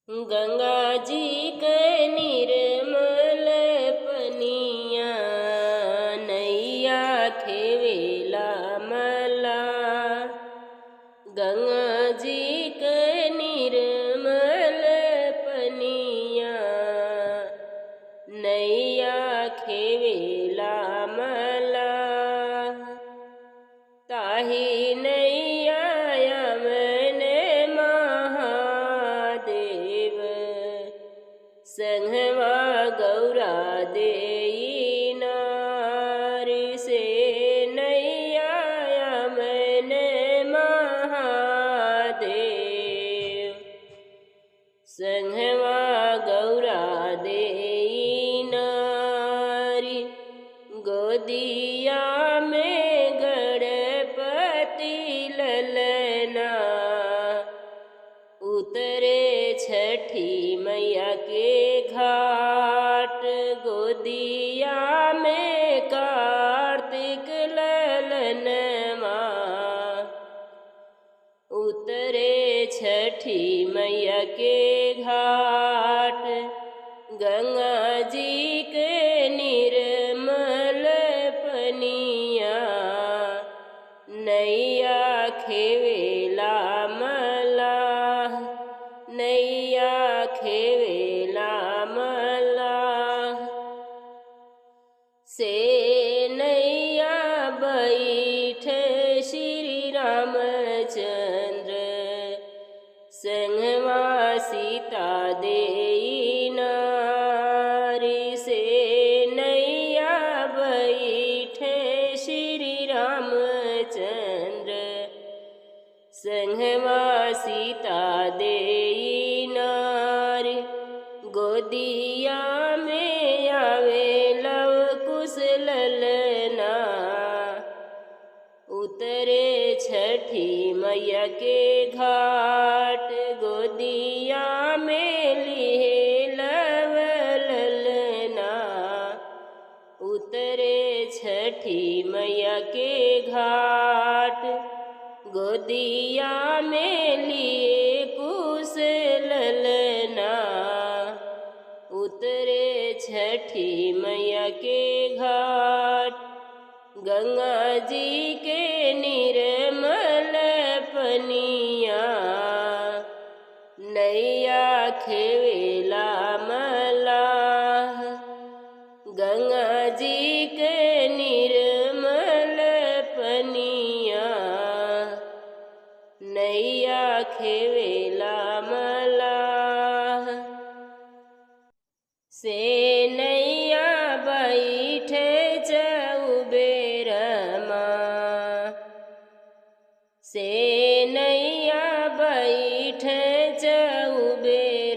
गंगा जी के निर्मल पनिया नैया खेवेला मला। गंगा जी के निर्मल पनिया नैया खेवेला मला। ताही नैया यमने महादेव संघवा गौरा देई नारी से। नैया यमने महादेव संघवा गौरा देई नारी। गोदिया में गणपति ललना उतरे छठी मैया के घाट। गोदिया में कार्तिक ललनमा उतरे छठी मैया के घाट। गंगा जी के निर्मल पनिया नैया खेवेला मला। नैया खेवेला मला से नैया बैठे श्री रामचंद्र संघवा सीता देई नारी से। नैया बैठे श्री रामचंद्र संघवा सीता देई नारी। गोदिया में आवे लव कुश ललना उतरे छठी मैया के घाट। गोदिया में लिए लव ललना उतरे छठी मैया के घाट। गोदिया में लिए कुश ललना उतरे छठी मैया के घाट। गंगा जी के निर्मल पनिया नैया खेवेला मला। गंगा जी के निर्मल पनिया नैया खेवेला मला से। नैया बैठे चौबेरमा से। नैया बैठे चौबेरमा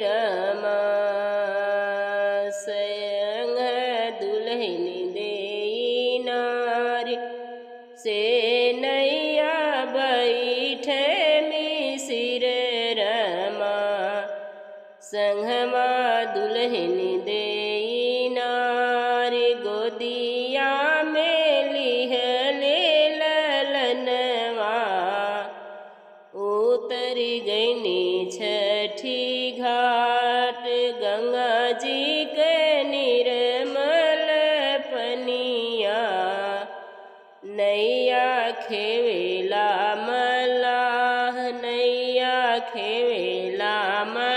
संग दुल्हन देई नारी से। नैया बैठे मिसिर रमा संघवा दुल्हन देई नारी। गोदिया में लिहले ललनवा उतर गईनी छठी घाट। गंगा जी के निर्मल पनिया नैया खेवेला मला। नैया खेवेला मला।